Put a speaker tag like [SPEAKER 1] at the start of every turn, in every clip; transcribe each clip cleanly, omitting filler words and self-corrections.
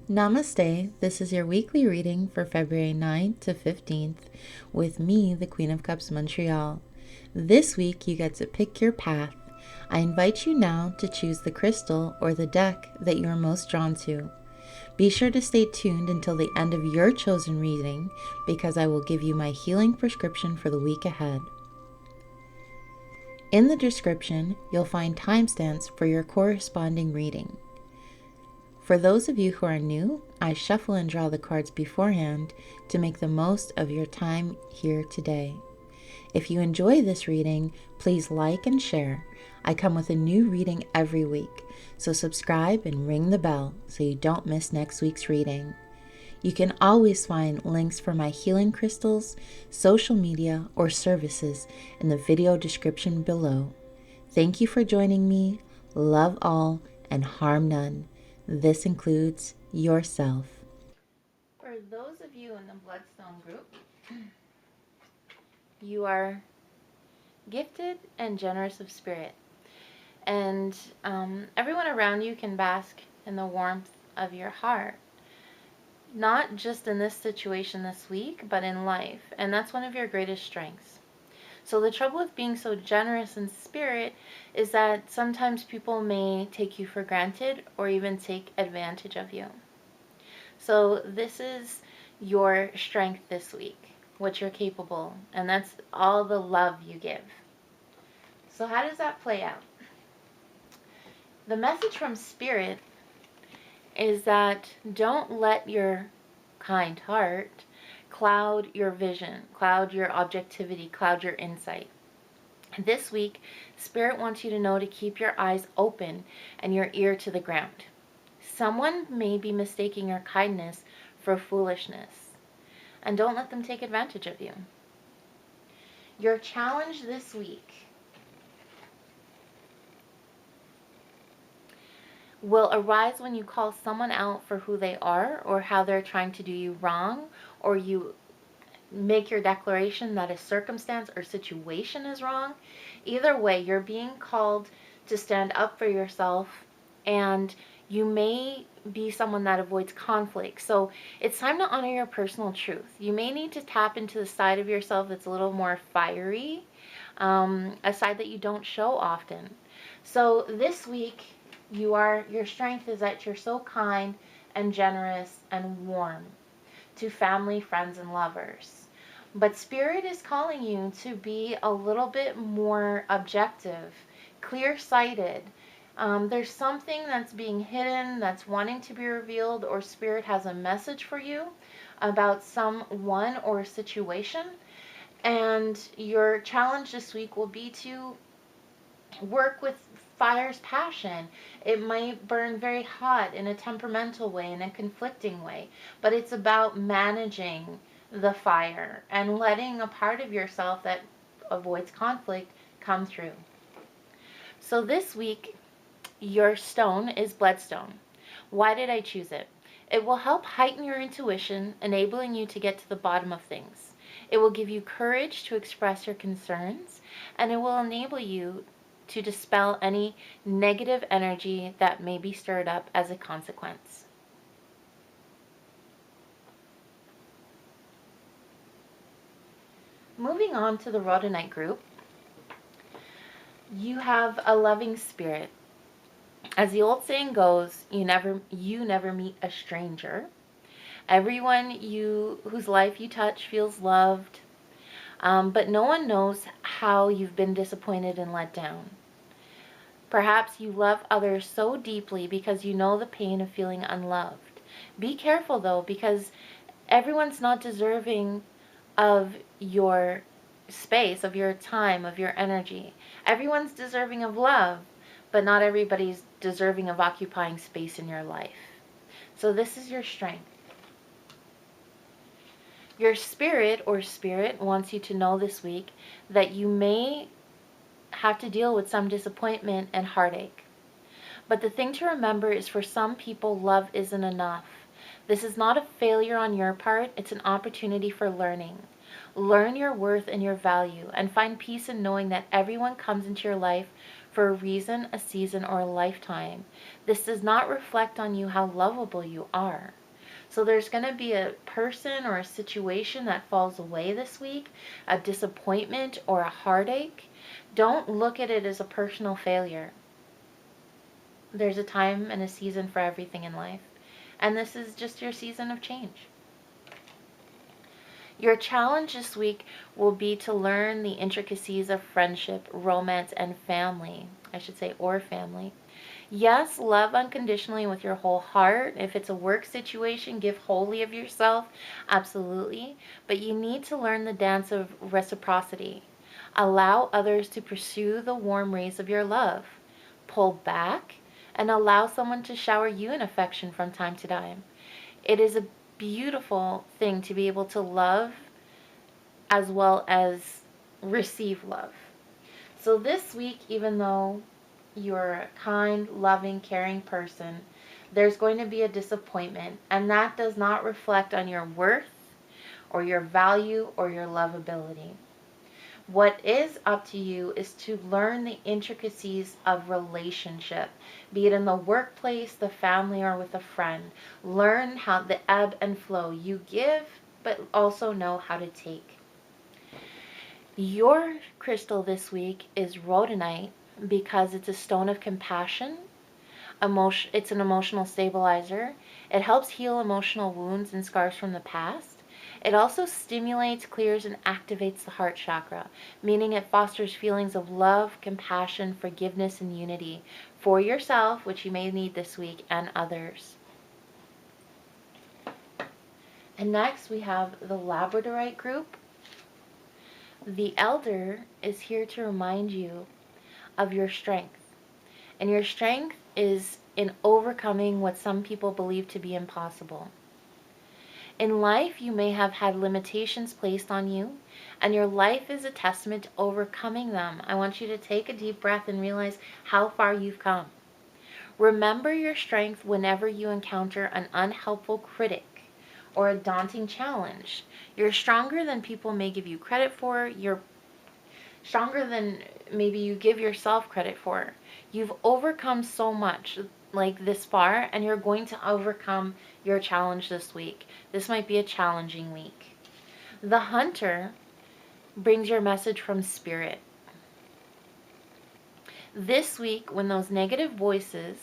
[SPEAKER 1] Namaste. This is your weekly reading for February 9th to 15th with me, the Queen of Cups Montreal. This week you get to pick your path. I invite you now to choose the crystal or the deck that you are most drawn to. Be sure to stay tuned until the end of your chosen reading because I will give you my healing prescription for the week ahead. In the description, you'll find timestamps for your corresponding reading. For those of you who are new, I shuffle and draw the cards beforehand to make the most of your time here today. If you enjoy this reading, please like and share. I come with a new reading every week, so subscribe and ring the bell so you don't miss next week's reading. You can always find links for my healing crystals, social media, or services in the video description below. Thank you for joining me. Love all and harm none. This includes yourself. For those of you in the Bloodstone group, you are gifted and generous of spirit. And everyone around you can bask in the warmth of your heart. Not just in this situation this week, but in life. And that's one of your greatest strengths. So the trouble with being so generous in spirit is that sometimes people may take you for granted or even take advantage of you. So this is your strength this week, what you're capable, and that's all the love you give. So how does that play out? The message from spirit is that don't let your kind heart cloud your vision, cloud your objectivity, cloud your insight. This week, Spirit wants you to know to keep your eyes open and your ear to the ground. Someone may be mistaking your kindness for foolishness, and don't let them take advantage of you. Your challenge this week will arise when you call someone out for who they are or how they're trying to do you wrong, or you make your declaration that a circumstance or situation is wrong. Either way, you're being called to stand up for yourself, and you may be someone that avoids conflict. So it's time to honor your personal truth. You may need to tap into the side of yourself that's a little more fiery, a side that you don't show often. So this week, your strength is that you're so kind and generous and warm to family, friends, and lovers. But Spirit is calling you to be a little bit more objective, clear-sighted. There's something that's being hidden, that's wanting to be revealed, or Spirit has a message for you about someone or situation. And your challenge this week will be to work with fire's passion. It might burn very hot in a temperamental way, in a conflicting way, but it's about managing the fire and letting a part of yourself that avoids conflict come through. So this week, your stone is Bloodstone. Why did I choose it? It will help heighten your intuition, enabling you to get to the bottom of things. It will give you courage to express your concerns, and it will enable you to dispel any negative energy that may be stirred up as a consequence. Moving on to the Rhodonite group, you have a loving spirit. As the old saying goes, you never meet a stranger. Everyone whose life you touch feels loved, but no one knows how you've been disappointed and let down. Perhaps you love others so deeply because you know the pain of feeling unloved. Be careful though, because everyone's not deserving of your space, of your time, of your energy. Everyone's deserving of love, but not everybody's deserving of occupying space in your life. So this is your strength. Your spirit wants you to know this week that you may have to deal with some disappointment and heartache. But the thing to remember is, for some people, love isn't enough. This is not a failure on your part, it's an opportunity for learning. Learn your worth and your value, and find peace in knowing that everyone comes into your life for a reason, a season, or a lifetime. This does not reflect on you how lovable you are. So there's going to be a person or a situation that falls away this week, a disappointment or a heartache. Don't look at it as a personal failure. There's a time and a season for everything in life. And this is just your season of change. Your challenge this week will be to learn the intricacies of friendship, romance, and family. I should say, or family. Yes, love unconditionally with your whole heart. If it's a work situation, give wholly of yourself. Absolutely. But you need to learn the dance of reciprocity. Allow others to pursue the warm rays of your love. Pull back and allow someone to shower you in affection from time to time. It is a beautiful thing to be able to love as well as receive love. So this week, even though you're a kind, loving, caring person, there's going to be a disappointment, and that does not reflect on your worth or your value or your lovability. What is up to you is to learn the intricacies of relationship, be it in the workplace, the family, or with a friend. Learn how the ebb and flow. You give, but also know how to take. Your crystal this week is Rhodonite because it's a stone of compassion. It's an emotional stabilizer. It helps heal emotional wounds and scars from the past. It also stimulates, clears, and activates the heart chakra, meaning it fosters feelings of love, compassion, forgiveness, and unity for yourself, which you may need this week, and others. And next we have the Labradorite group. The elder is here to remind you of your strength. And your strength is in overcoming what some people believe to be impossible. In life, you may have had limitations placed on you, and your life is a testament to overcoming them. I want you to take a deep breath and realize how far you've come. Remember your strength whenever you encounter an unhelpful critic or a daunting challenge. You're stronger than people may give you credit for. You're stronger than maybe you give yourself credit for. You've overcome so much like this far, and you're going to overcome your challenge this week. This might be a challenging week. The hunter brings your message from spirit. This week, when those negative voices,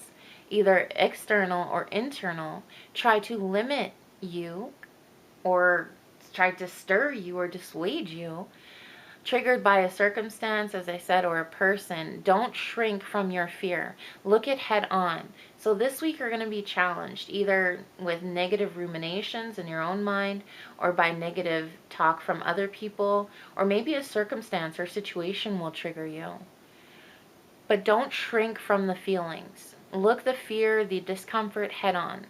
[SPEAKER 1] either external or internal, try to limit you or try to stir you or dissuade you, triggered by a circumstance, as I said, or a person, don't shrink from your fear. Look it head on. So this week you're going to be challenged either with negative ruminations in your own mind or by negative talk from other people, or maybe a circumstance or situation will trigger you. But don't shrink from the feelings. Look the fear, the discomfort head on.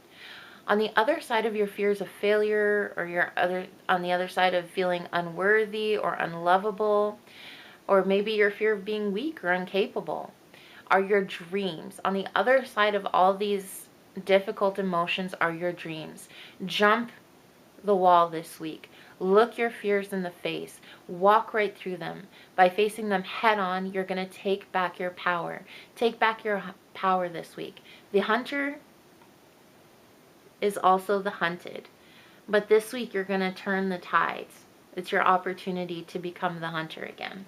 [SPEAKER 1] On the other side of your fears of failure, or on the other side of feeling unworthy or unlovable, or maybe your fear of being weak or incapable, are your dreams. On the other side of all these difficult emotions are your dreams. Jump the wall this week. Look your fears in the face. Walk right through them. By facing them head on, you're going to take back your power. Take back your power this week. The hunter is also the hunted. But this week you're going to turn the tides. It's your opportunity to become the hunter again.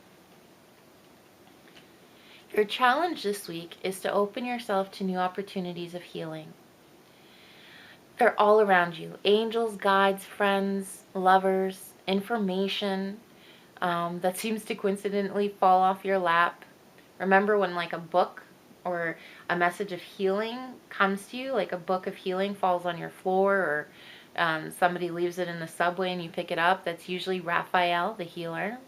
[SPEAKER 1] Your challenge this week is to open yourself to new opportunities of healing. They're all around you. Angels, guides, friends, lovers, information that seems to coincidentally fall off your lap. Remember when like a book or a message of healing comes to you, like a book of healing falls on your floor, or somebody leaves it in the subway and you pick it up? That's usually Raphael, the healer.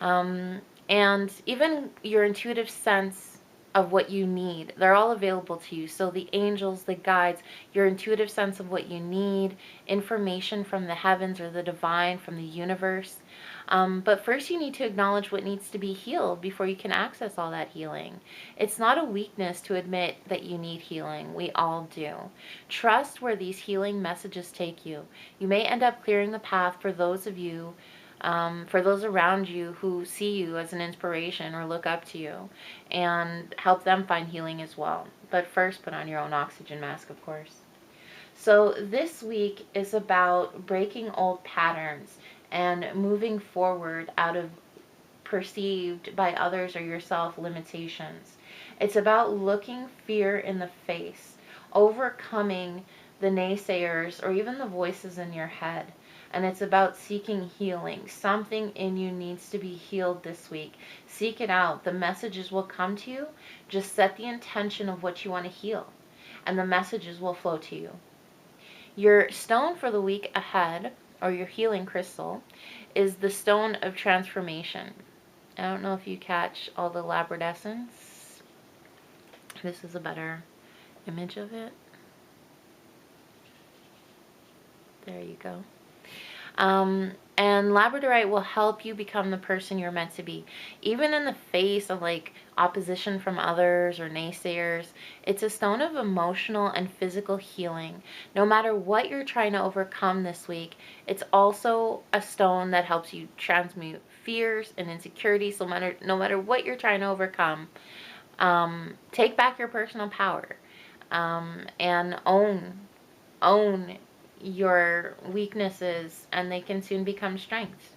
[SPEAKER 1] And even your intuitive sense of what you need, they're all available to you. So the angels, the guides, your intuitive sense of what you need, information from the heavens or the divine, from the universe. But first you need to acknowledge what needs to be healed before you can access all that healing. It's not a weakness to admit that you need healing. We all do. Trust where these healing messages take you. You may end up clearing the path for those of you for those around you who see you as an inspiration or look up to you, and help them find healing as well. But first, put on your own oxygen mask, of course. So this week is about breaking old patterns and moving forward out of perceived by others or yourself limitations. It's about looking fear in the face, overcoming the naysayers or even the voices in your head. And it's about seeking healing. Something in you needs to be healed this week. Seek it out. The messages will come to you. Just set the intention of what you want to heal, and the messages will flow to you. Your stone for the week ahead, or your healing crystal, is the stone of transformation. I don't know if you catch all the labradescence. This is a better image of it. There you go. And Labradorite will help you become the person you're meant to be. Even in the face of like opposition from others or naysayers, it's a stone of emotional and physical healing. No matter what you're trying to overcome this week, it's also a stone that helps you transmute fears and insecurities. So no matter what you're trying to overcome, take back your personal power, and own your weaknesses, and they can soon become strengths.